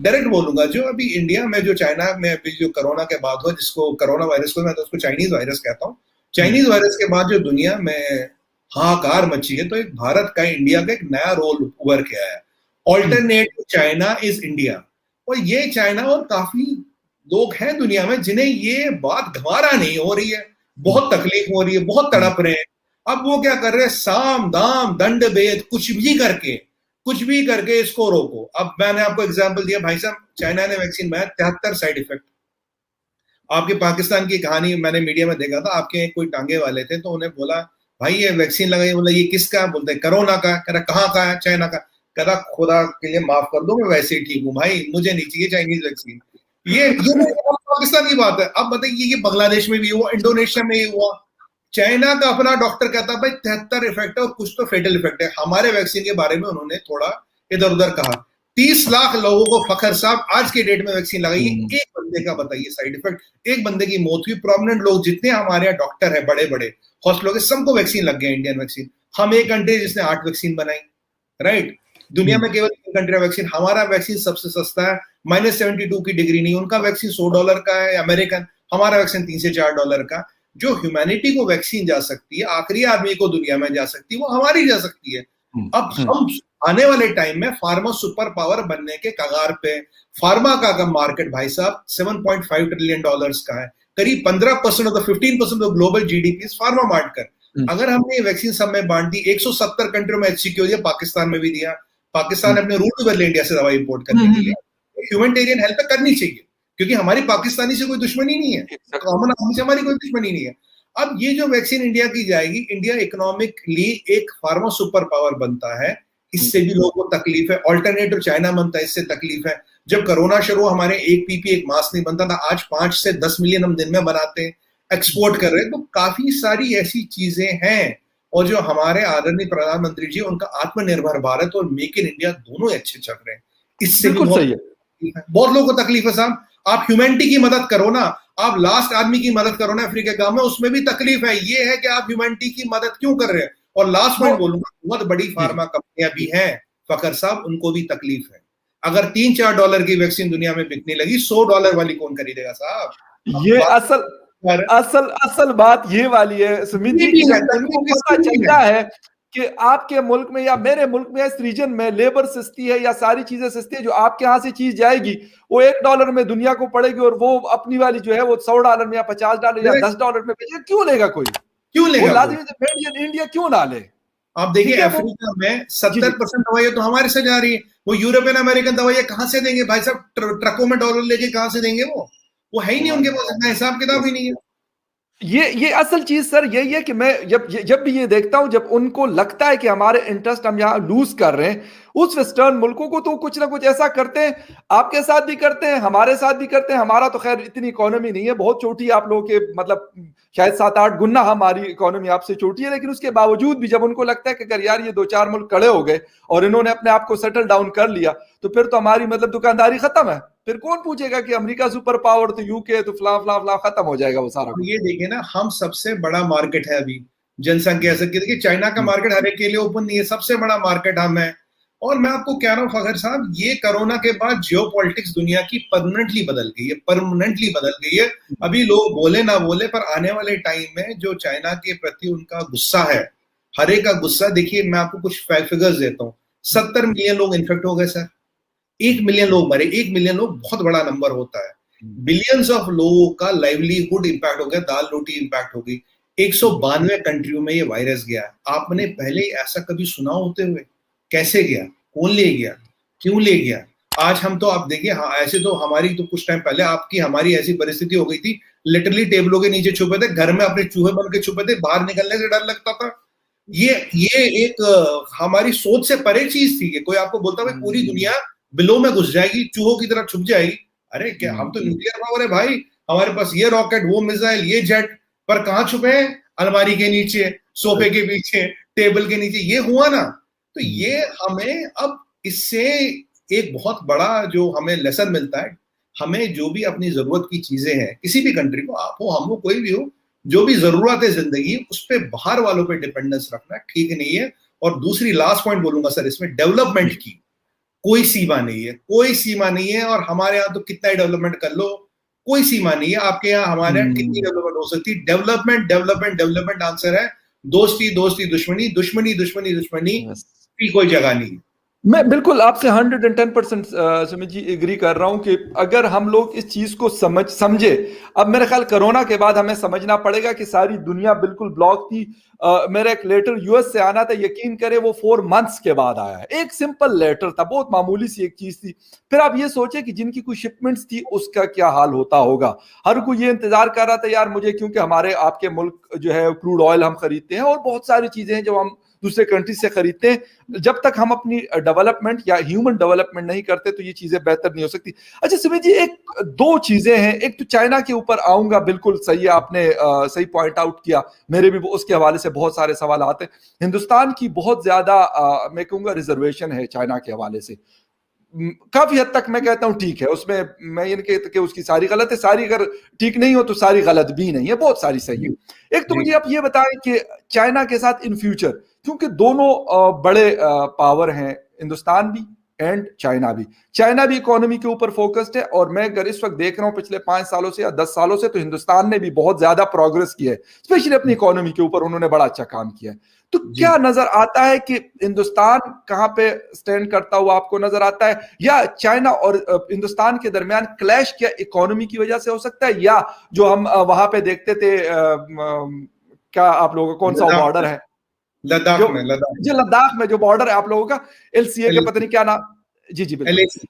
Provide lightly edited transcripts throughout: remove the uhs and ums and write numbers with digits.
Direct बोलूंगा, जो अभी इंडिया में जो चाइना में अभी जो कोरोना के बाद हुआ, जिसको कोरोना वायरस को मैं तो उसको चाइनीज वायरस कहता हूँ, चाइनीज वायरस के बाद जो दुनिया में हाहाकार मची है, तो एक भारत का, इंडिया का एक नया रोल उभर के आया है। Alternate to China is India. और ये चाइना और काफी लोग हैं दुनिया में जिन्हें ये बात गवारा नहीं हो रही है, बहुत तकलीफ हो रही है, बहुत तड़प रहे हैं। अब वो क्या कर रहे हैं, साम दाम दंड भेद कुछ भी करके इसको रोको। अब मैंने आपको एग्जांपल दिया, भाई साहब चाइना ने वैक्सीन बनाया, 73 साइड इफेक्ट। आपके पाकिस्तान की कहानी मैंने मीडिया में देखा था, आपके कोई टांगे वाले थे, तो उन्हें बोला भाई ये वैक्सीन लगाई, बोला ये किसका, बोलते कोरोना का। कह रहा कहाँ का है, चाइना का। कह रहा खुदा के लिए माफ कर दो, मैं वैसे ही ठीक हूँ भाई, मुझे नहीं चाहिए चाइनीज वैक्सीन। ये पाकिस्तान की बात है। अब बताइए ये बांग्लादेश में भी हुआ, इंडोनेशिया में ही हुआ। चाइना का अपना डॉक्टर कहता है भाई 73 इफेक्ट है और कुछ तो फेटल इफेक्ट है। हमारे वैक्सीन के बारे में उन्होंने थोड़ा इधर उधर कहा। 30 लाख लोगों को फखर साहब आज के डेट में वैक्सीन लगाई, एक बंदे का बताइए साइड इफेक्ट, एक बंदे की मौत हुई। प्रोमिनेंट लोग जितने हमारे यहाँ डॉक्टर है, बड़े बड़े हॉस्पिटलों के, सबको वैक्सीन लग गया, इंडियन वैक्सीन। हम एक कंट्री जिसने 8 वैक्सीन बनाई, राइट। दुनिया में केवल 3 कंट्री वैक्सीन, हमारा वैक्सीन सबसे सस्ता है, -72 की डिग्री नहीं। उनका वैक्सीन $100 का है अमेरिकन, हमारा वैक्सीन $3 से $4 का। जो ह्यूमैनिटी को वैक्सीन जा सकती है, आखिरी आदमी को दुनिया में जा सकती है, वो हमारी जा सकती है। अब हम आने वाले टाइम में फार्मा सुपर पावर बनने के कगार पे। फार्मा का मार्केट भाई साहब $7.5 ट्रिलियन का है। करीब 15% of the 15% of global GDP is pharma market. अगर हमने ये वैक्सीन सब में बांट दी, 170 कंट्रियों में HCQ दिया, पाकिस्तान में भी दिया। पाकिस्तान ने अपने रूट कर लिया इंडिया से दवाई इंपोर्ट करने के लिए। ह्यूमैनिटेरियन हेल्प करनी चाहिए, क्योंकि हमारी पाकिस्तानी से कोई दुश्मनी नहीं है, कॉमन आदमी से हमारी कोई दुश्मनी नहीं है। अब ये जो वैक्सीन इंडिया की जाएगी, इंडिया इकोनॉमिकली एक फार्मा सुपर पावर बनता है, इससे भी लोगों को तकलीफ है। ऑल्टरनेटिव चाइना बनता है, इससे तकलीफ है। जब कोरोना शुरू, हमारे एक पीपी एक मास्क नहीं बनता था, आज 5 से 10 मिलियन हम दिन में बनाते हैं, एक्सपोर्ट कर रहे हैं। तो काफी सारी ऐसी चीजें हैं। और जो हमारे आदरणीय प्रधानमंत्री जी, उनका आत्मनिर्भर भारत और मेक इन इंडिया दोनों अच्छे चल रहे हैं। इससे भी बहुत लोगों को तकलीफ है साहब। आप ह्यूमैनिटी की मदद करो ना, आप लास्ट आदमी की मदद करो ना अफ्रीका गांव में, उसमें भी तकलीफ है। ये है कि आप ह्यूमैनिटी की मदद क्यों कर रहे हैं। और लास्ट पॉइंट बोलूंगा, बहुत बड़ी फार्मा कंपनियां भी हैं फखर साहब, उनको भी तकलीफ है। अगर $3-4 की वैक्सीन दुनिया में बिकने लगी, $100 वाली कौन खरीदेगा साहब। ये असल बात ये वाली है सुमित जी, उनको पता चलता है कि आपके मुल्क में या मेरे मुल्क में, इस रीजन में लेबर सस्ती है या सारी चीजें सस्ती है, जो आपके यहाँ से चीज जाएगी वो $1 में दुनिया को पड़ेगी, और वो अपनी वाली जो है वो $100 में या $50 या $10 में बेचे। क्यों लेगा कोई, क्यों लेगा? लाजमी मेड इन इंडिया क्यों ना ले। आप देखिए अफ्रीका में 70% दवाइयां तो हमारे से जा रही है। वो यूरोपियन अमेरिकन दवाइयां कहां से देंगे भाई साहब, ट्रकों में डॉलर लेके कहां से देंगे। वो है ही नहीं उनके पास, इतना हिसाब किताब ही नहीं है। ये असल चीज सर यही है कि मैं जब भी ये देखता हूं, जब उनको लगता है कि हमारे इंटरेस्ट हम यहाँ लूज कर रहे हैं, उस वेस्टर्न मुल्कों को तो कुछ ना कुछ ऐसा करते हैं। आपके साथ भी करते हैं, हमारे साथ भी करते हैं। हमारा तो खैर इतनी इकोनॉमी नहीं है, बहुत छोटी है आप लोगों के, मतलब शायद 7-8 गुना हमारी इकोनॉमी आपसे छोटी है। लेकिन उसके बावजूद भी जब उनको लगता है कि अगर यार ये 2-4 मुल्क खड़े हो गए और इन्होंने अपने आप को सेटल डाउन कर लिया, तो फिर तो हमारी मतलब दुकानदारी खत्म है। फिर कौन पूछेगा कि अमेरिका सुपर पावर, तो यूके, तो फला फला फला, खत्म हो जाएगा वो सारा। ये देखिए ना, हम सबसे बड़ा मार्केट है अभी जनसंख्या से। देखिए चाइना का मार्केट हर एक के लिए ओपन नहीं है, सबसे बड़ा मार्केट हम है। और मैं आपको कह रहा हूँ फखर साहब, ये कोरोना के बाद जियोपॉलिटिक्स दुनिया की परमानेंटली बदल गई है, परमानेंटली बदल गई है। अभी लोग बोले ना बोले, पर आने वाले टाइम में जो चाइना के प्रति उनका गुस्सा है, हर एक का गुस्सा, देखिए मैं आपको कुछ फिगर्स देता हूँ। 70 मिलियन लोग इन्फेक्ट हो गए सर, 1 मिलियन लोग मरे। 1 मिलियन लोग बहुत बड़ा नंबर होता है। बिलियंस ऑफ लोगों का लाइवलीहुड इंपैक्ट हो गया, दाल रोटी इंपैक्ट हो गई। 192 कंट्रियों में ये वायरस गया। आपने पहले ऐसा कभी सुना होते हुए? कैसे गया, कौन ले गया, क्यों ले गया? आज हम तो आप देखिए, हाँ ऐसे तो हमारी तो कुछ टाइम पहले आपकी हमारी ऐसी परिस्थिति हो गई थी, लिटरली टेबलों के नीचे छुपे थे, घर में अपने चूहे बन के छुपे थे, बाहर निकलने से डर लगता था। ये एक हमारी सोच से परे चीज थी कि कोई आपको बोलता भाई पूरी दुनिया बिलों में घुस जाएगी, चूहों की तरह छुप जाएगी। अरे क्या, हम तो न्यूक्लियर पावर है भाई, हमारे पास ये रॉकेट, वो मिसाइल, ये जेट, पर कहां छुपे हैं? अलमारी के नीचे, सोफे के पीछे, टेबल के नीचे। ये हुआ ना, तो ये हमें अब इससे एक बहुत बड़ा जो हमें लेसन मिलता है। हमें जो भी अपनी जरूरत की चीजें हैं, किसी भी कंट्री को, आप हो, हम हो, कोई भी हो, जो भी जरूरत है जिंदगी, उस पर बाहर वालों पे डिपेंडेंस रखना ठीक नहीं है। और दूसरी लास्ट पॉइंट बोलूंगा सर इसमें, डेवलपमेंट की कोई सीमा नहीं है, कोई सीमा नहीं है। और हमारे यहाँ तो कितना ही डेवलपमेंट कर लो, कोई सीमा नहीं है। आपके यहाँ हमारे यहाँ कितनी डेवलपमेंट हो सकती है? डेवलपमेंट डेवलपमेंट डेवलपमेंट आंसर है। दोस्ती दोस्ती दुश्मनी दुश्मनी दुश्मनी दुश्मनी की कोई जगह नहीं है। मैं बिल्कुल आपसे 110% सुमित जी एग्री कर रहा हूं कि अगर हम लोग इस चीज को समझे। अब मेरे ख्याल कोरोना के बाद हमें समझना पड़ेगा कि सारी दुनिया बिल्कुल ब्लॉक थी। मेरा एक लेटर यूएस से आना था, यकीन करें वो 4 मंथ्स के बाद आया है। एक सिंपल लेटर था, बहुत मामूली सी एक चीज थी। फिर आप ये सोचे कि जिनकी कोई शिपमेंट्स थी उसका क्या हाल होता होगा। हर कोई ये इंतजार कर रहा था यार मुझे, क्योंकि हमारे आपके मुल्क जो है क्रूड ऑयल हम खरीदते हैं और बहुत सारी चीजें हैं जो हम दूसरे कंट्री से खरीदते हैं। जब तक हम अपनी डेवलपमेंट या ह्यूमन डेवलपमेंट नहीं करते तो ये चीजें बेहतर नहीं हो सकती। अच्छा सुमित जी, एक दो चीजें हैं। एक तो चाइना के ऊपर आऊंगा, बिल्कुल सही है, आपने सही पॉइंट आउट किया। मेरे भी उसके हवाले से बहुत सारे सवाल आते हैं। हिंदुस्तान की बहुत ज्यादा मैं कहूंगा रिजर्वेशन है चाइना के हवाले से। काफी हद तक मैं कहता हूं ठीक है, उसमें मैं ये नहीं कहता कि उसकी सारी गलत है। सारी अगर ठीक नहीं हो तो सारी गलत भी नहीं है, बहुत सारी सही है। एक तो मुझे आप ये बताएं कि चाइना के साथ इन फ्यूचर, क्योंकि दोनों बड़े पावर हैं, हिंदुस्तान भी एंड चाइना भी। चाइना भी इकोनॉमी के ऊपर फोकस्ड है, और मैं अगर इस वक्त देख रहा हूं पिछले 5 सालों से या 10 सालों से, तो हिंदुस्तान ने भी बहुत ज्यादा प्रोग्रेस किया है, स्पेशली अपनी इकोनॉमी के ऊपर उन्होंने बड़ा अच्छा काम किया है। तो क्या नजर आता है कि हिंदुस्तान कहां पे स्टैंड करता हुआ आपको नजर आता है, या चाइना और हिंदुस्तान के दरमियान क्लैश क्या इकोनॉमी की वजह से हो सकता है, या जो हम वहां पे देखते थे क्या आप लोगों का कौन सा बॉर्डर है लद्दाख में, लद्दाख जो लद्दाख में जो बॉर्डर है आप लोगों का, एलसीए का पता नहीं क्या नाम, जी जी बिल्कुल,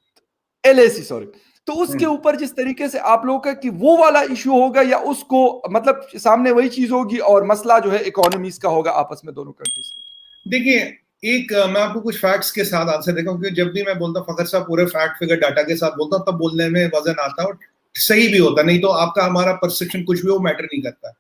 एलएसी सॉरी। तो उसके ऊपर जिस तरीके से आप लोगों का कि वो वाला इशू होगा, या उसको मतलब सामने वही चीज होगी और मसला जो है इकोनॉमीज का होगा आपस में दोनों कंट्रीज का? देखिए, एक मैं आपको कुछ फैक्ट्स के साथ आंसर देता हूँ, क्योंकि जब भी मैं बोलता हूँ फखर साहब पूरे फैक्ट फिगर डाटा के साथ बोलता हूँ, तब बोलने में वजन आता है और सही भी होता, नहीं तो आपका हमारा परसेप्शन कुछ भी वो मैटर नहीं करता।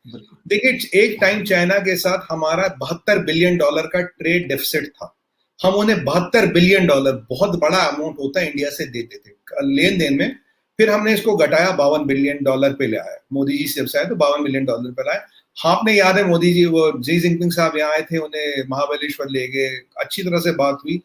देखिए, एक टाइम चाइना के साथ हमारा $72 बिलियन का ट्रेड डेफिसिट था। हम उन्हें $72 बिलियन, बहुत बड़ा अमाउंट होता है, इंडिया से देते थे लेन देन में। फिर हमने इसको घटाया $52 बिलियन पे ले आया। मोदी जी से जब से आए तो $52 बिलियन पे लाए। हाँ, आपने याद है मोदी जी, वो जी जिनपिंग साहब यहाँ आए थे, उन्हें महाबलेश्वर ले गए, अच्छी तरह से बात हुई।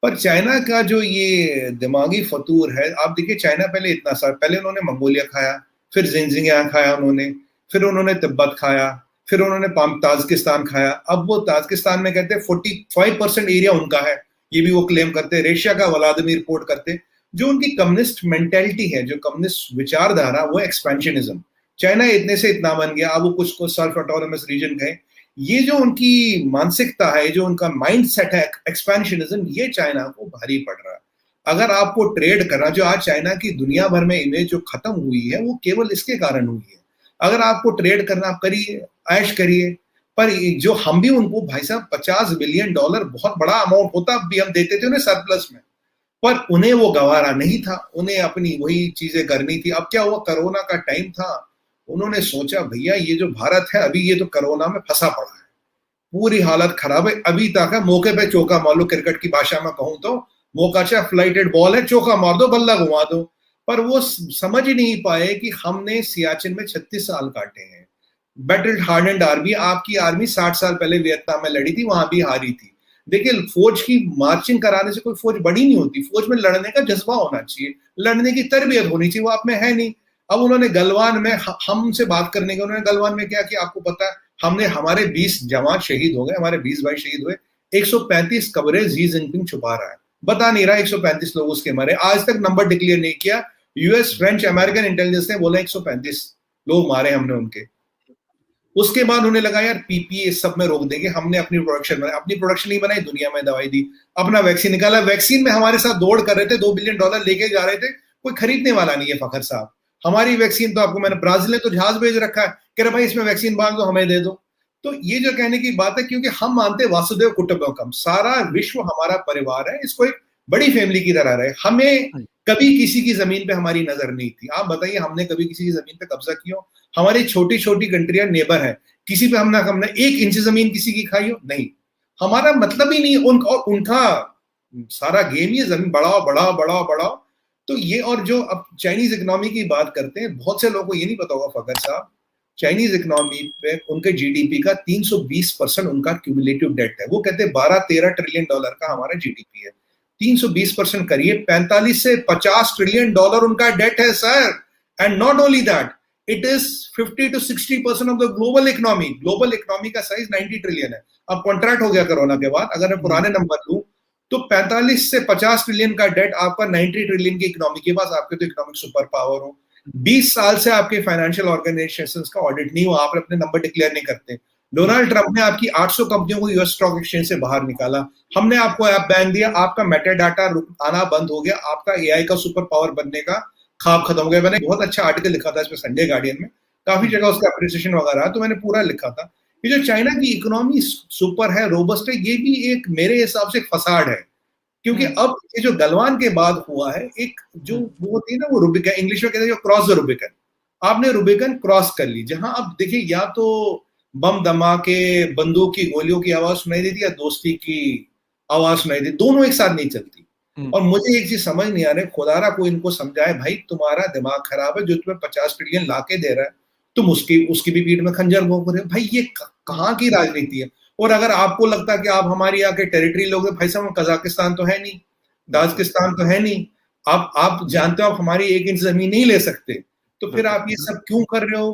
पर चाइना का जो ये दिमागी फतूर है, आप देखिए चाइना पहले इतना सा, पहले उन्होंने मंगोलिया खाया, फिर जिनजिंगियांग खाया उन्होंने, फिर उन्होंने तिब्बत खाया, फिर उन्होंने ताजिकिस्तान खाया। अब वो ताजिकिस्तान में कहते हैं 45% एरिया उनका है, ये भी वो क्लेम करते हैं। रशिया का व्लादिमीर पोर्ट करते। जो उनकी कम्युनिस्ट मेंटेलिटी है, जो कम्युनिस्ट विचारधारा, वो एक्सपेंशनिज्म। चाइना इतने से इतना बन गया, अब वो कुछ को सेल्फ ऑटोनोमस रीजन गए। ये जो उनकी मानसिकता है, जो उनका माइंड सेट है एक्सपेंशनिज्म, ये चाइना को भारी पड़ रहा है। अगर आपको ट्रेड करना, जो आज चाइना की दुनिया भर में इमेज जो खत्म हुई है, वो केवल इसके कारण हुई है। अगर आपको ट्रेड करना, आप करिए, ऐश करिए। पर जो हम भी उनको, भाई साहब $50 बिलियन बहुत बड़ा अमाउंट होता, अब भी हम देते थे उन्हें सरप्लस में, पर उन्हें वो गवारा नहीं था, उन्हें अपनी वही चीजें करनी थी। अब क्या हुआ, कोरोना का टाइम था, उन्होंने सोचा भैया ये जो भारत है अभी, ये तो कोरोना में फंसा पड़ा है, पूरी हालत खराब है। अभी तक है मौके पे चौका मार लो, क्रिकेट की भाषा में कहूं तो मौका चाहे फ्लाइटेड बॉल है, चौका मार दो, बल्ला घुमा दो। पर वो समझ ही नहीं पाए कि हमने सियाचिन में 36 साल काटे हैं। बैटल हार्डेंड आर्मी, आपकी आर्मी 60 साल पहले वियतनाम में लड़ी थी, वहां भी हारी थी। देखिए, फौज की मार्चिंग कराने से कोई फौज बड़ी नहीं होती, फौज में लड़ने का जज्बा होना चाहिए, लड़ने की तरबियत होनी चाहिए, वो आप में है नहीं। अब उन्होंने गलवान में हमसे बात करने के, उन्होंने गलवान में क्या किया आपको पता है? हमने, हमारे 20 जवान शहीद हो गए, हमारे 20 भाई शहीद हुए। 135 कब्रें जी जिनपिंग छुपा रहा है, बता नहीं रहा 135 लोग उसके मरे, आज तक नंबर डिक्लेयर नहीं किया। यूएस, फ्रेंच, अमेरिकन इंटेलिजेंस ने बोला 135 लोग मारे हमने उनके। उसके बाद उन्हें लगा यार पीपीए सब में रोक देंगे, हमने अपनी प्रोडक्शन बनाई, अपनी प्रोडक्शन नहीं बनाई, दुनिया में दवाई दी, अपना वैक्सीन निकाला। वैक्सीन में हमारे साथ दौड़ कर रहे थे, $2 बिलियन लेके जा रहे थे, कोई खरीदने वाला नहीं है फखर साहब। हमारी वैक्सीन तो आपको, मैंने ब्राजील ने तो जहाज भेज रखा है, कह रहे भाई इसमें वैक्सीन बांध दो, हमें दे दो। तो ये जो कहने की बात है, क्योंकि हम मानते वासुदेव कुटुंबकम, सारा विश्व हमारा परिवार है, इसको एक बड़ी फैमिली की तरह रहे। हमें कभी किसी की जमीन पे हमारी नजर नहीं थी। आप बताइए, हमने कभी किसी की जमीन पे कब्जा किया? हमारी छोटी छोटी कंट्रियां नेबर है, किसी पे हमने 1 इंच जमीन किसी की खाई हो? नहीं, हमारा मतलब ही नहीं। उनका सारा गेम ये जमीन बढ़ाओ बढ़ाओ बढ़ाओ बढ़ाओ। तो ये, और जो अब चाइनीज इकोनॉमी की बात करते हैं, बहुत से लोगों को ये नहीं पता होगा फखर साहब, चाइनीज इकोनॉमी पे उनके जीडीपी का 320% उनका क्यूमुलेटिव डेट है। वो कहते हैं $12-13 ट्रिलियन का हमारा जीडीपी है। 320% करिए, 45 से 50 ट्रिलियन डॉलर उनका डेट है sir. And not only that, it is 50 to 60% of the global economy. Global economy का साइज 90 ट्रिलियन है। अब कॉन्ट्रैक्ट हो गया कोरोना के बाद, अगर मैं पुराने नंबर लूं तो 45 से 50 ट्रिलियन का डेट आपका 90 ट्रिलियन की इकोनॉमी के पास, आपके तो इकोनॉमिक सुपर पावर हो। 20 साल से आपके फाइनेंशियल ऑर्गेनाइजेशंस का ऑडिट नहीं हुआ, आप अपने नंबर डिक्लेयर नहीं करते। डोनाल्ड ट्रंप ने आपकी 800 कंपनियों को यूएस स्टॉक एक्सचेंज से बाहर निकाला, हमने आपको ऐप बैन दिया, आपका मेटा डाटा आना बंद हो गया, आपका एआई का सुपर पावर बनने का ख्वाब खत्म हो गया। मैंने बहुत अच्छा आर्टिकल लिखा था इसमें संडे गार्डियन में, काफी जगह उसका अप्रिसिएशन वगैरह, तो मैंने पूरा लिखा था। ये जो चाइना की इकोनॉमी सुपर है, रोबस्ट है, ये भी एक मेरे हिसाब से फसाड है। क्योंकि अब ये जो गलवान के बाद हुआ है, एक जो वो होती है ना, वो रूबिकन, इंग्लिश में कहते हैं क्रॉस द रूबिकन। आपने रूबिकन क्रॉस कर ली, जहां अब देखिए या तो बम धमाके, बंदूक की गोलियों की आवाज सुनाई देती या दोस्ती की आवाज सुनाई देती, दोनों एक साथ नहीं चलती। और मुझे एक चीज समझ नहीं आ रही, खुदारा कोई इनको समझाए, भाई तुम्हारा दिमाग खराब है, जो तुम्हें 50 ट्रिलियन लाके दे रहा है, तुम उसकी भी पीठ में खंजर घोंप रहे हो। भाई ये कहाँ की राजनीति है? और अगर आपको लगता है कि आप हमारी आके टेरिटरी लोगे, भाई साहब कजाकिस्तान तो है नहीं, दाजिकिस्तान तो है नहीं, आप जानते हो आप हमारी 1 इंच जमीन नहीं ले सकते, तो फिर आप ये सब क्यों कर रहे हो?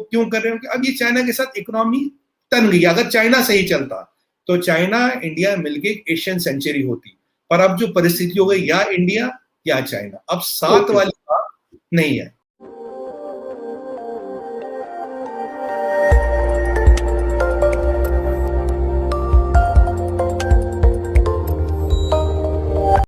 अब ये चाइना के साथ इकोनॉमी तन गई। अगर चाइना सही चलता तो चाइना इंडिया मिलके एक एशियन सेंचुरी होती, पर अब जो परिस्थिति हो गई, या इंडिया या चाइना, अब साथ वाली बात नहीं है।